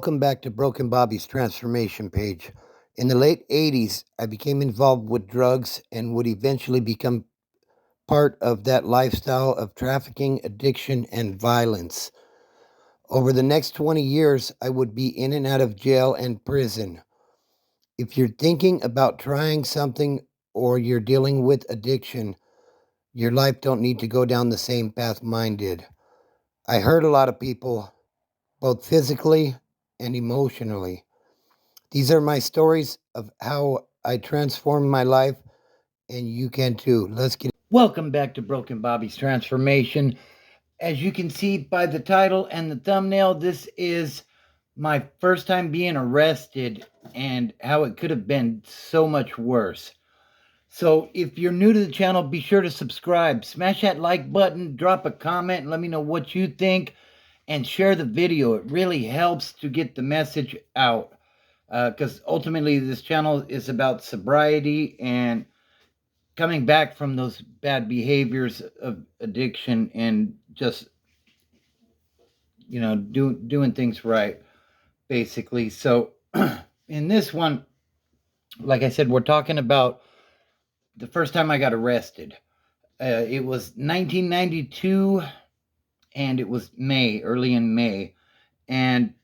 Welcome back to Broken Bobby's transformation page. In the late 80s, I became involved with drugs and would eventually become part of that lifestyle of trafficking, addiction, and violence. Over the next 20 years, I would be in and out of jail and prison. If you're thinking about trying something or you're dealing with addiction, your life don't need to go down the same path mine did. I hurt a lot of people, both physically and emotionally. These are my stories of how I transformed my life, and you can too. Let's get. Welcome back to Broken Bobby's Transformation. As you can see by the title and the thumbnail, this is my first time being arrested and how it could have been so much worse. So if you're new to the channel, be sure to subscribe, smash that like button, drop a comment, and let me know what you think, and share the video. It really helps to get the message out. Because ultimately this channel is about sobriety and coming back from those bad behaviors of addiction and just, doing things right, basically. So in this one, like I said, we're talking about the first time I got arrested. It was 1992, and it was early in May. And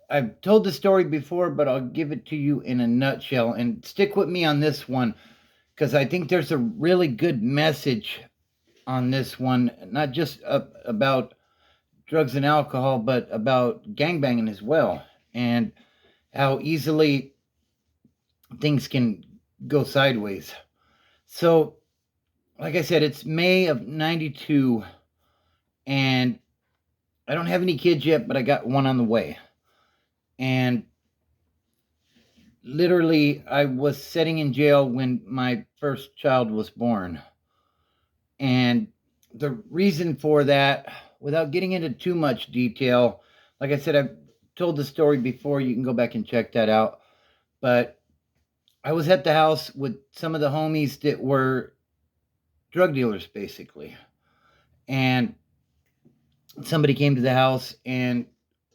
I've told the story before, but I'll give it to you in a nutshell. And stick with me on this one, because I think there's a really good message on this one, not just about drugs and alcohol, but about gangbanging as well, and how easily things can go sideways. So, like I said, it's May of 92, and I don't have any kids yet, but I got one on the way. And literally, I was sitting in jail when my first child was born. And the reason for that, without getting into too much detail, like I said, I've told the story before. You can go back and check that out. But I was at the house with some of the homies that were drug dealers, basically. And somebody came to the house and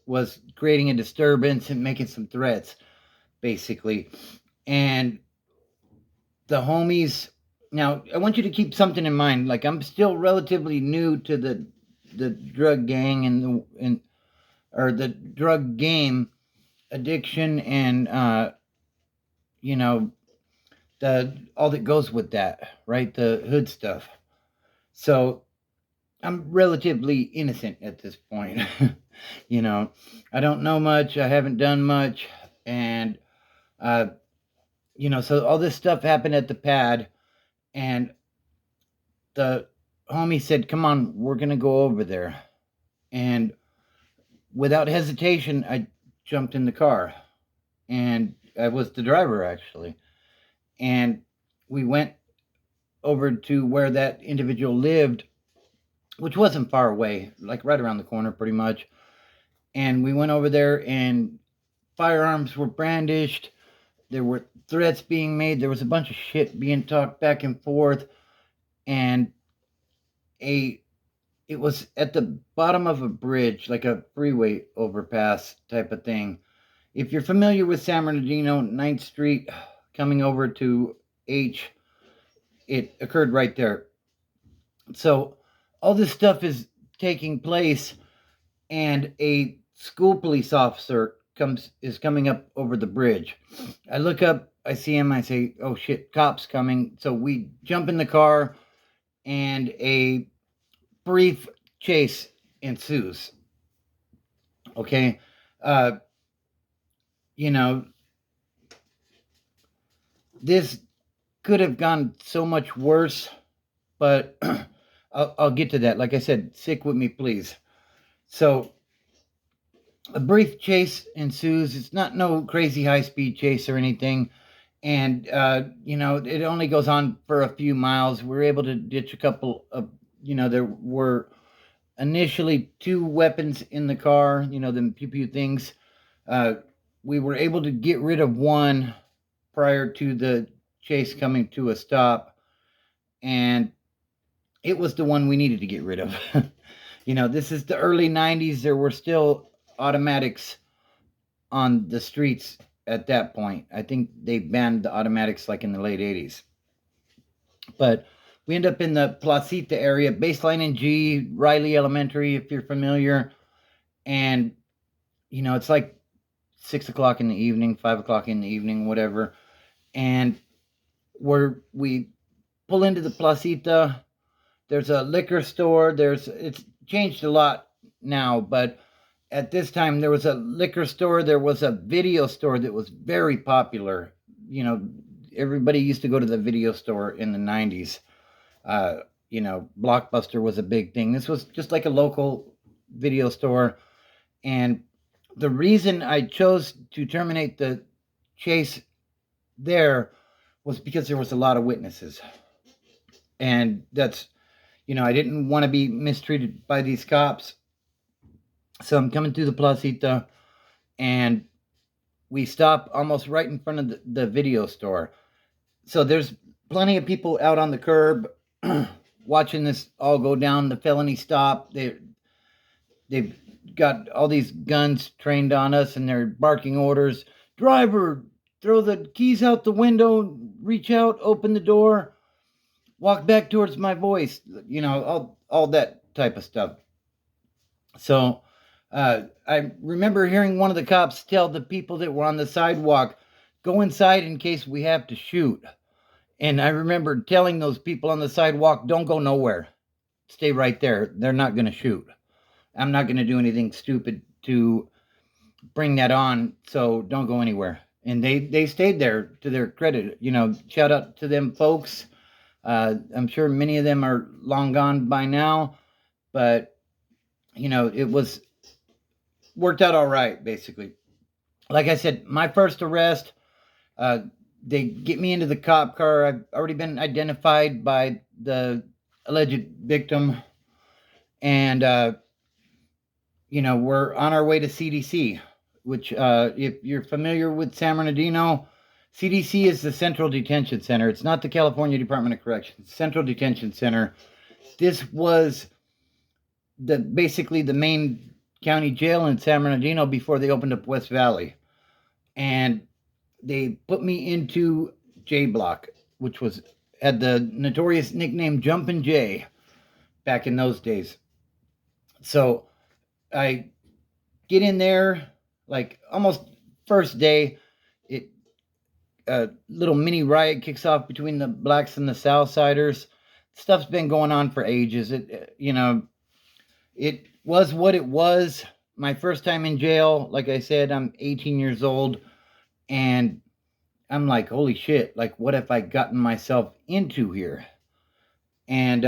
was creating a disturbance and making some threats, basically. And the homies, now I want you to keep something in mind. Like, I'm still relatively new to the drug gang and the drug game, addiction, and all that goes with that, right? The hood stuff. So I'm relatively innocent at this point. I don't know much. I haven't done much. And, so all this stuff happened at the pad. And the homie said, come on, we're going to go over there. And without hesitation, I jumped in the car. And I was the driver, actually. And we went over to where that individual lived, which wasn't far away, like right around the corner pretty much. And we went over there, and firearms were brandished. There were threats being made. There was a bunch of shit being talked back and forth. And it was at the bottom of a bridge, like a freeway overpass type of thing. If you're familiar with San Bernardino, 9th Street, coming over to H, it occurred right there. So all this stuff is taking place, and a school police officer is coming up over the bridge. I look up, I see him, I say, oh shit, cops coming. So we jump in the car, and a brief chase ensues. Okay. This could have gone so much worse, but I'll get to that. Like I said, stick with me, please. So a brief chase ensues. It's not no crazy high-speed chase or anything. And, it only goes on for a few miles. We were able to ditch a couple of, there were initially 2 weapons in the car, them pew-pew things. We were able to get rid of one prior to the chase coming to a stop. And it was the one we needed to get rid of. This is the early 90s. There were still automatics on the streets at that point. I think they banned the automatics like in the late 80s. But we end up in the Placita area, Baseline and G, Riley Elementary, if you're familiar. And, it's like 6 o'clock in the evening, 5 o'clock in the evening, whatever. And we pull into the Placita. There's a liquor store. It's changed a lot now, but at this time there was a liquor store. There was a video store that was very popular. Everybody used to go to the video store in the 90s. Blockbuster was a big thing. This was just like a local video store. And the reason I chose to terminate the chase there was because there was a lot of witnesses. And that's, I didn't want to be mistreated by these cops. So I'm coming through the Placita, and we stop almost right in front of the video store. So there's plenty of people out on the curb watching this all go down. The felony stop. They've got all these guns trained on us, and they're barking orders. Driver, throw the keys out the window, reach out, open the door, walk back towards my voice, all that type of stuff. So I remember hearing one of the cops tell the people that were on the sidewalk, go inside in case we have to shoot. And I remember telling those people on the sidewalk, don't go nowhere. Stay right there. They're not going to shoot. I'm not going to do anything stupid to bring that on, so don't go anywhere. And they stayed there, to their credit. Shout out to them folks. I'm sure many of them are long gone by now, but it was worked out all right, basically. Like I said, my first arrest, they get me into the cop car. I've already been identified by the alleged victim, and we're on our way to CDC, which, if you're familiar with San Bernardino, CDC is the Central Detention Center. It's not the California Department of Corrections. Central Detention Center. This was basically the main county jail in San Bernardino before they opened up West Valley. And they put me into J Block, which had the notorious nickname Jumpin' J back in those days. So I get in there, like almost first day, a little mini riot kicks off between the blacks and the Southsiders. Stuff's been going on for ages. It was what it was. My first time in jail, like I said, I'm 18 years old, and I'm like, holy shit, like, what have I gotten myself into here? And,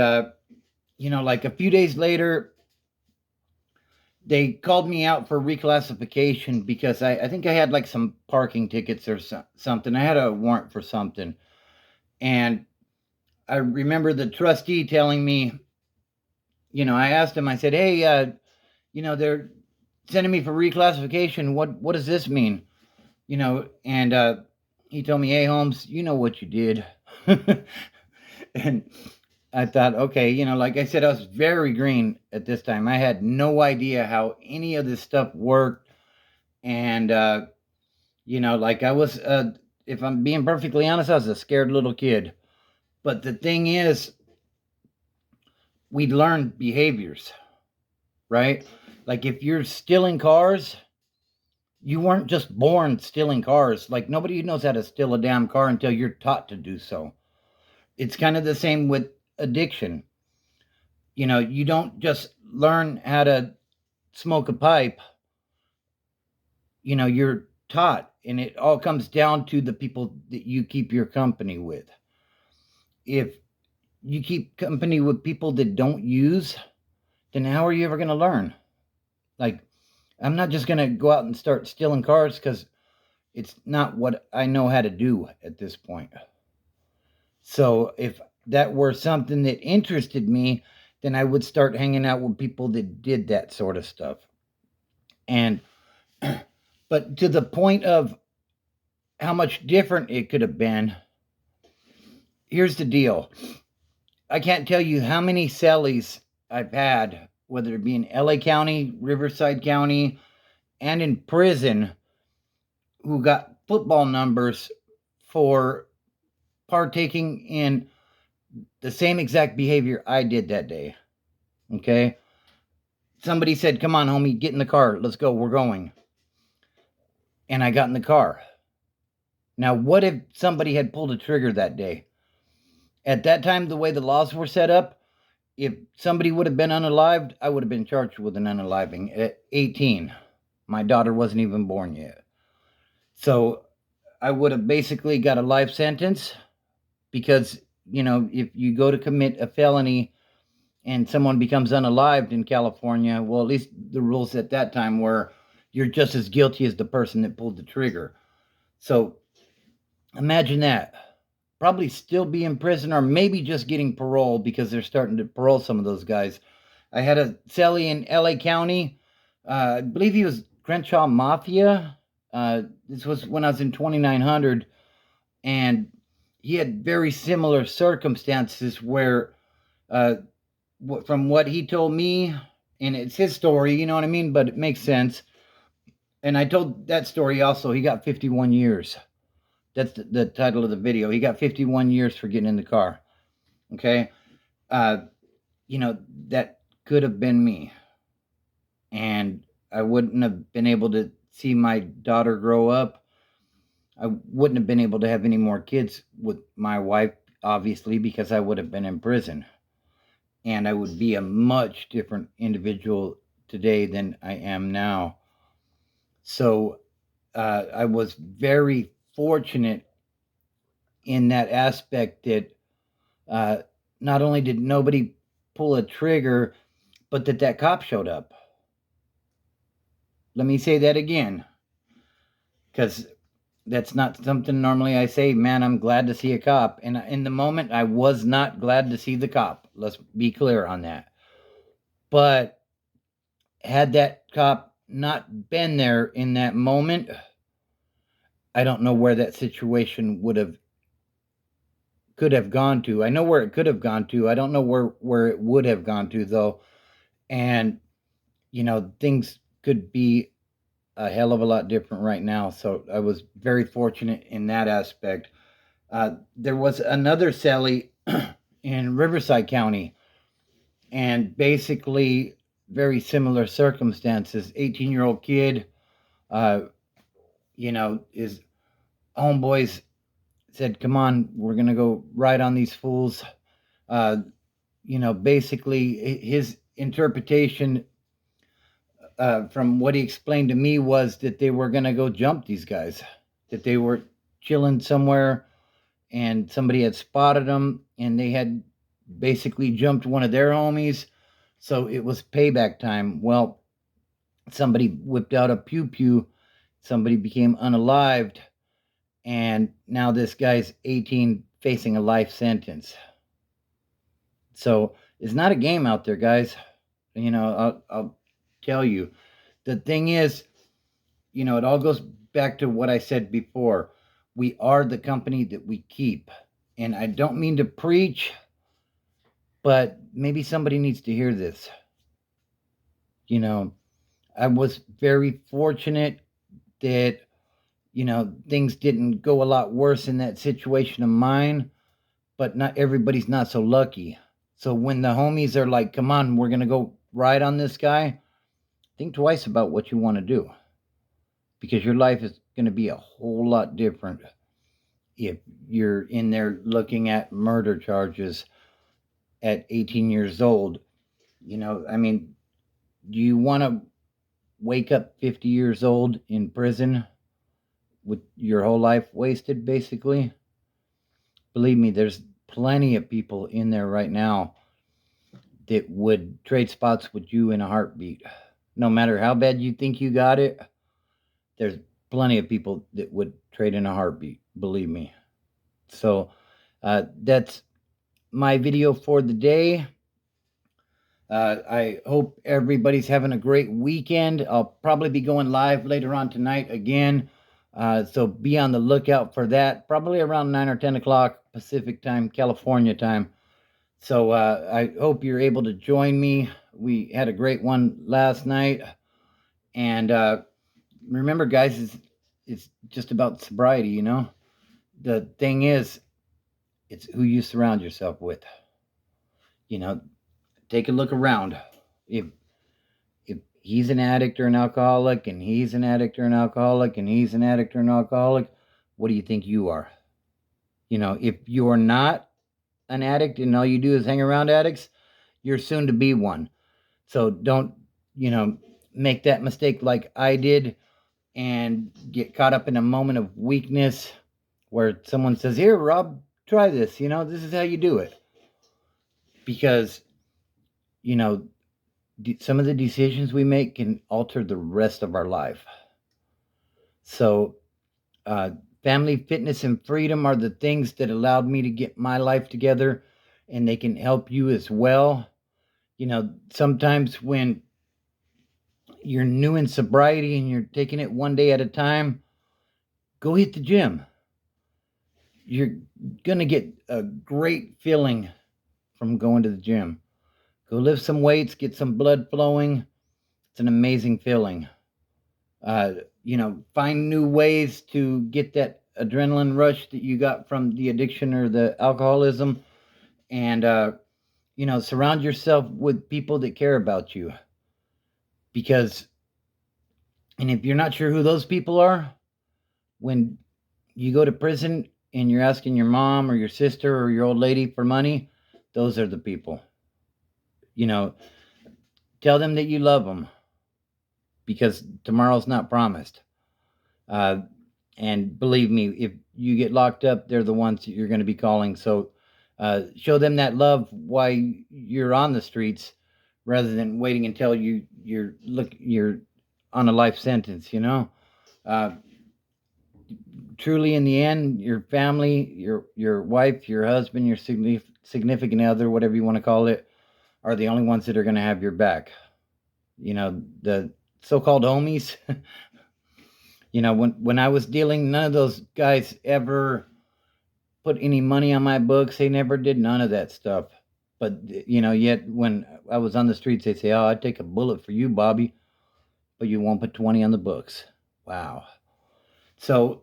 like a few days later, they called me out for reclassification because I think I had like some parking tickets or something. I had a warrant for something. And I remember the trustee telling me, I asked him, I said, hey, they're sending me for reclassification. What does this mean? And he told me, hey, Holmes, you know what you did. And I thought, okay, like I said, I was very green at this time. I had no idea how any of this stuff worked. And, like I was, if I'm being perfectly honest, I was a scared little kid. But the thing is, we learn behaviors, right? Like if you're stealing cars, you weren't just born stealing cars. Like nobody knows how to steal a damn car until you're taught to do so. It's kind of the same with addiction. You don't just learn how to smoke a pipe. You're taught, and it all comes down to the people that you keep your company with. If you keep company with people that don't use, then how are you ever going to learn? Like, I'm not just going to go out and start stealing cars because it's not what I know how to do at this point. So if that were something that interested me, then I would start hanging out with people that did that sort of stuff. And, but to the point of how much different it could have been, here's the deal. I can't tell you how many cellies I've had, whether it be in LA County, Riverside County, and in prison who got football numbers for partaking in the same exact behavior I did that day. Okay? Somebody said, "Come on, homie, get in the car. Let's go. We're going." And I got in the car. Now, what if somebody had pulled a trigger that day? At that time, the way the laws were set up, if somebody would have been unalived, I would have been charged with an unaliving at 18. My daughter wasn't even born yet. So I would have basically got a life sentence because, if you go to commit a felony and someone becomes unalived in California, well, at least the rules at that time were you're just as guilty as the person that pulled the trigger. So imagine that. Probably still be in prison or maybe just getting parole because they're starting to parole some of those guys. I had a cellie in LA County. I believe he was Crenshaw Mafia. This was when I was in 2900. And he had very similar circumstances where, from what he told me, and it's his story, you know what I mean? But it makes sense. And I told that story also. He got 51 years. That's the title of the video. He got 51 years for getting in the car. Okay. That could have been me. And I wouldn't have been able to see my daughter grow up. I wouldn't have been able to have any more kids with my wife, obviously, because I would have been in prison. And I would be a much different individual today than I am now. So I was very fortunate in that aspect that not only did nobody pull a trigger, but that cop showed up. Let me say that again, because that's not something normally I say. Man, I'm glad to see a cop. And in the moment, I was not glad to see the cop. Let's be clear on that. But had that cop not been there in that moment, I don't know where that situation could have gone to. I know where it could have gone to. I don't know where it would have gone to, though. And, things could be a hell of a lot different right now. So I was very fortunate in that aspect. There was another cellie in Riverside County, and basically very similar circumstances. 18-year-old kid, his homeboys said, "Come on, we're going to go ride on these fools." Basically his interpretation from what he explained to me was that they were going to go jump these guys, that they were chilling somewhere and somebody had spotted them and they had basically jumped one of their homies. So it was payback time. Well, somebody whipped out a pew-pew, somebody became unalived, and now this guy's 18 facing a life sentence. So it's not a game out there, guys. I'll tell you. The thing is, it all goes back to what I said before. We are the company that we keep. And I don't mean to preach, but maybe somebody needs to hear this. I was very fortunate that, things didn't go a lot worse in that situation of mine, but not everybody's not so lucky. So when the homies are like, "Come on, we're going to go ride on this guy," think twice about what you want to do, because your life is going to be a whole lot different if you're in there looking at murder charges at 18 years old. Do you want to wake up 50 years old in prison with your whole life wasted, basically? Believe me, there's plenty of people in there right now that would trade spots with you in a heartbeat. No matter how bad you think you got it, there's plenty of people that would trade in a heartbeat, believe me. So that's my video for the day. I hope everybody's having a great weekend. I'll probably be going live later on tonight again. So be on the lookout for that, probably around 9 or 10 o'clock Pacific time, California time. So I hope you're able to join me. We had a great one last night. And remember, guys, it's just about sobriety, you know? The thing is, it's who you surround yourself with. You know, take a look around. If if he's an addict or an alcoholic, and he's an addict or an alcoholic, and he's an addict or an alcoholic, what do you think you are? You know, if you're not an addict and all you do is hang around addicts, you're soon to be one. So don't, you know, make that mistake like I did and get caught up in a moment of weakness where someone says, "Here, Rob, try this. You know, this is how you do it." Because, you know, some of the decisions we make can alter the rest of our life. So, uh, family, fitness, and freedom are the things that allowed me to get my life together, and they can help you as well. You know, sometimes when you're new in sobriety and you're taking it one day at a time, go hit the gym. You're going to get a great feeling from going to the gym. Go lift some weights, get some blood flowing. It's an amazing feeling. You know, find new ways to get that adrenaline rush that you got from the addiction or the alcoholism. And, you know, surround yourself with people that care about you. Because, and if you're not sure who those people are, when you go to prison and you're asking your mom or your sister or your old lady for money, those are the people. You know, tell them that you love them because tomorrow's not promised. And believe me, if you get locked up, they're the ones that you're going to be calling. So show them that love while you're on the streets, rather than waiting until you're on a life sentence. You know, uh, truly, in the end, your family, your wife, your husband, your significant other, whatever you want to call it, are the only ones that are going to have your back. You know, the so-called homies. You know, when I was dealing, none of those guys ever put any money on my books. They never did none of that stuff. But you know, yet when I was on the streets, they'd say, "Oh, I'd take a bullet for you, Bobby, but you won't put 20 on the books." Wow. So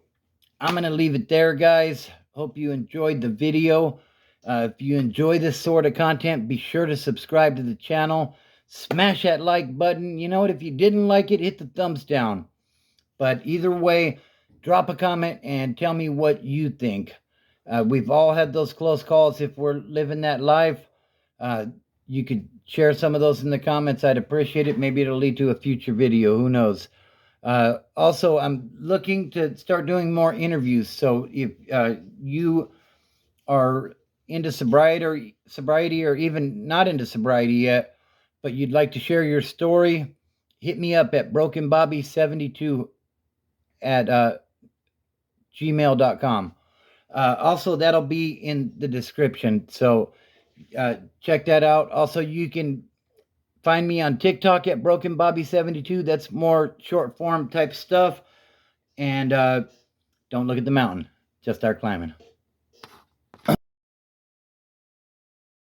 I'm gonna leave it there, guys. Hope you enjoyed the video. If you enjoy this sort of content, be sure to subscribe to the channel. Smash that like button. You know what? If you didn't like it, hit the thumbs down. But either way, drop a comment and tell me what you think. We've all had those close calls. If we're living that life, you could share some of those in the comments. I'd appreciate it. Maybe it'll lead to a future video. Who knows? Also, I'm looking to start doing more interviews. So if you are into sobriety, or even not into sobriety yet, but you'd like to share your story, hit me up at brokenbobby72 at gmail.com. Also, that'll be in the description. So check that out. Also, you can find me on TikTok at brokenbobby72. That's more short form type stuff. And don't look at the mountain, just start climbing.